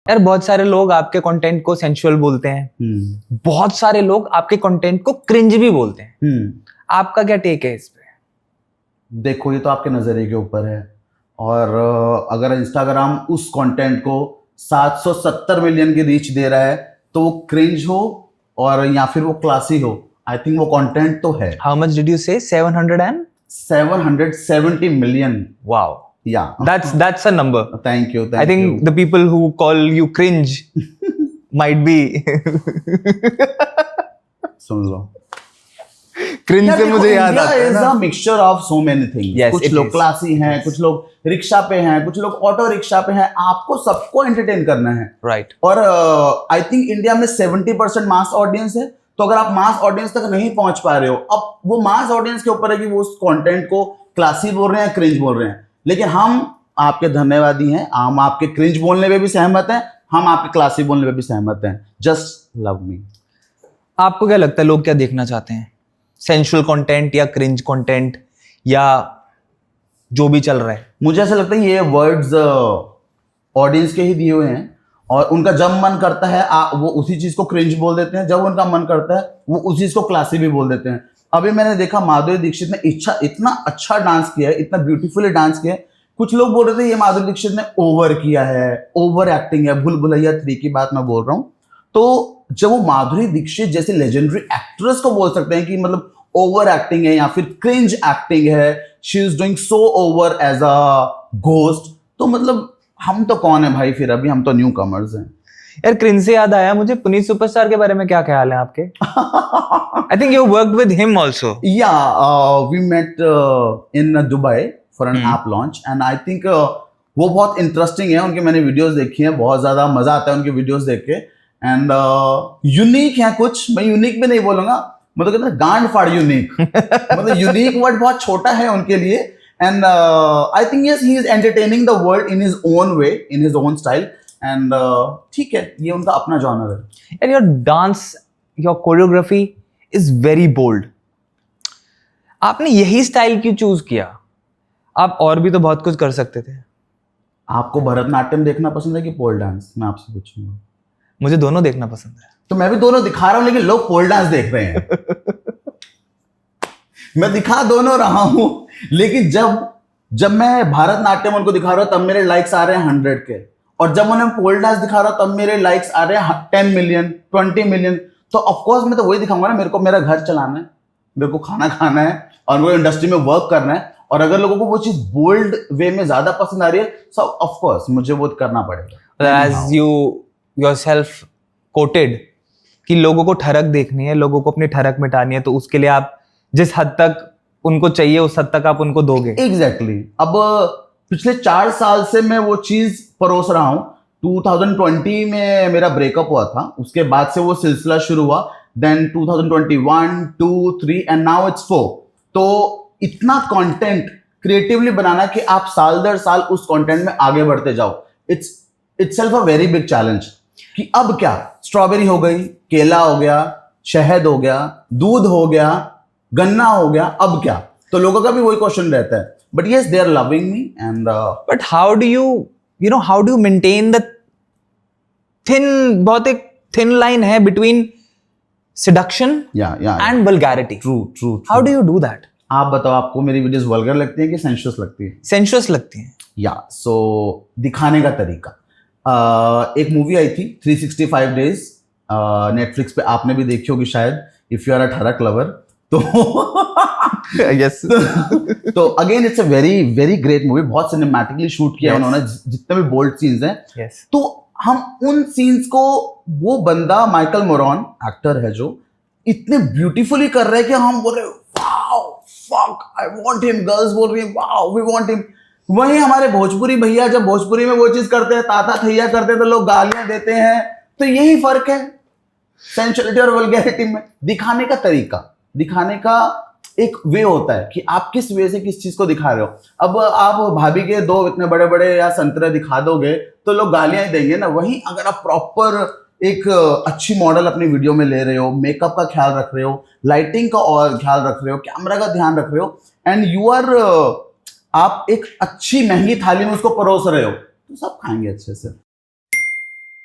यार बहुत सारे लोग आपके कंटेंट को सेंसुअल बोलते हैं, बहुत सारे लोग आपके कंटेंट को क्रिंज भी बोलते हैं। आपका क्या टेक है इस पे? देखो, ये तो आपके नजरिए के ऊपर है। और अगर इंस्टाग्राम उस कंटेंट को 770 मिलियन की रीच दे रहा है तो वो क्रिंज हो और या फिर वो क्लासी हो, आई थिंक वो कंटेंट तो है। हाउ मच डिड यू से? 770 million. Wow, Yeah. That's a number. Thank you. I think the people who call you cringe might be soon low. cringe से मुझे याद आता है ना, mixture of so many things. Yes, कुछ it लोग is. Classy हैं, कुछ लोग रिक्शा पे हैं, कुछ लोग ऑटो रिक्शा पे हैं। आपको सबको एंटरटेन करना है, right? और आई थिंक इंडिया में 70% मास ऑडियंस है। तो अगर आप मास ऑडियंस तक नहीं पहुंच पा रहे हो, अब वो मास ऑडियंस के ऊपर है कि वो उस कंटेंट को क्लासी बोल रहे हैं, क्रिंज बोल रहे हैं। लेकिन हम आपके धन्यवादी हैं, हम आपके क्रिंज बोलने पे भी सहमत हैं, हम आपके क्लासी बोलने पे भी सहमत हैं। Just love me. आपको क्या लगता है लोग क्या देखना चाहते हैं? सेंसुअल कंटेंट या क्रिंज कंटेंट या जो भी चल रहा है? मुझे ऐसा लगता है ये वर्ड्स ऑडियंस के ही दिए हुए हैं, और उनका जब मन करता है वो उसी चीज को क्रिंज बोल देते हैं, जब उनका मन करता है वो उसी चीज को क्लासी भी बोल देते हैं। अभी मैंने देखा माधुरी दीक्षित ने इतना अच्छा डांस किया है, इतना ब्यूटीफुली डांस किया है। कुछ लोग बोल रहे थे ये माधुरी दीक्षित ने ओवर किया है, ओवर एक्टिंग है। भूल भुलैया 3 की बात मैं बोल रहा हूं। तो जब वो माधुरी दीक्षित जैसे लेजेंडरी एक्ट्रेस को बोल सकते हैं कि मतलब ओवर एक्टिंग है या फिर क्रिंज एक्टिंग है, she is doing so over as a ghost, तो मतलब हम तो कौन है भाई? फिर अभी हम तो न्यू कमर्स हैं। यार क्रिंज से याद आया मुझे, पुनीत सुपरस्टार के बारे में क्या ख्याल है आपके? I think you worked with him also. या we met in Dubai for an app launch, and I think वो बहुत इंटरेस्टिंग है। उनके मैंने वीडियोस देखी हैं, बहुत ज्यादा मजा आता है उनके वीडियोस देख के। एंड यूनिक है कुछ, मैं यूनिक भी नहीं बोलूंगा, मैं तो कहता हूँ गांड फाड़ यूनिक। मतलब यूनिक वर्ड बहुत छोटा है उनके लिए। And I think yes, he is entertaining the world in his own way, in his own style. And ठीक है, ये उनका अपना जॉनर है। And your dance, your choreography is very bold. आपने यही स्टाइल क्यों चूज किया? आप और भी तो बहुत कुछ कर सकते थे। आपको भरतनाट्यम देखना पसंद है कि पोल डांस? मैं आपसे पूछूंगा। मुझे दोनों देखना पसंद है। तो मैं भी दोनों दिखा रहा हूं, लेकिन लोग पोल डांस देख रहे हैं। मैं दिखा दोनों रहा हूं, लेकिन जब मैं भरतनाट्यम उनको दिखा रहा हूं तब मेरे लाइक्स आ रहे हैं 100 के, और जब उन्हें पोल डांस दिखा रहा हूं तब मेरे लाइक्स आ रहे हैं 10 मिलियन 20 मिलियन। तो ऑफकोर्स मैं तो वही दिखाऊंगा ना। मेरे को मेरा घर चलाना है, मेरे को खाना खाना है, और वो इंडस्ट्री में वर्क करना है। और अगर लोगों को वो चीज बोल्ड वे में ज्यादा पसंद आ रही है, सो ऑफ कोर्स मुझे वो करना पड़ेगा। एज यू योरसेल्फ कोटेड कि लोगों को ठरक देखनी है, लोगों को अपनी ठरक मिटानी है, तो उसके लिए आप जिस हद तक उनको चाहिए उस हद तक आप उनको दोगे। एग्जैक्टली। अब पिछले 4 साल से मैं वो चीज परोस रहा हूं। 2020 में मेरा ब्रेकअप हुआ था, उसके बाद से वो सिलसिला शुरू हुआ। Then 2021, 2, 3 and now it's 4। तो इतना कंटेंट क्रिएटिवली बनाना कि आप साल दर साल उस कंटेंट में आगे बढ़ते जाओ, it's itself a very big challenge. कि अब क्या, स्ट्रॉबेरी हो गई, केला हो गया, शहद हो गया, दूध हो गया, गन्ना हो गया, अब क्या? तो लोगों का भी वही क्वेश्चन रहता है। But yes, they are loving me and but how do you maintain the बहुत एक थिन लाइन है between seduction and vulgarity. True. How do you do that? आप बताओ, आपको मेरी वीडियोस वल्गर लगती है कि सेंशुअस लगती है? सेंशुअस लगती है। या सो दिखाने का तरीका। एक मूवी आई थी 365 डेज, नेटफ्लिक्स पे, आपने भी देखी होगी शायद, इफ यू आर अ ठरक लवर। तो यस। तो again it's a very very great movie, बहुत सिनेमैटिकली शूट किया उन्होंने, जितने भी बोल्ड सीन्स हैं। तो हम उन सीन्स को, वो बंदा माइकल मोरॉन एक्टर है जो इतने ब्यूटीफुली कर रहे हैं कि हम बोल रहे wow, fuck, I want him. Girls बोल रही हैं वाओ, वी वांट हिम। वहीं हमारे भोजपुरी भैया जब भोजपुरी में वो चीज करते हैं, ताता थैया करते हैं, तो लोग गालियां देते हैं। तो यही फर्क है सेंसुअलिटी और वल्गैरिटी में। दिखाने का तरीका, दिखाने का एक वे होता है कि आप किस वे से किस चीज को दिखा रहे हो। अब आप भाभी के 2 इतने बड़े बड़े या संतरे दिखा दोगे तो लोग गालियां ही देंगे ना। वहीं अगर आप प्रॉपर एक अच्छी मॉडल अपनी वीडियो में ले रहे हो, मेकअप का ख्याल रख रहे हो, लाइटिंग का और ख्याल रख रहे हो, कैमरा का ध्यान रख रहे हो, एंड यू आर, आप एक अच्छी महंगी थाली में उसको परोस रहे हो, तो सब खाएंगे अच्छे से।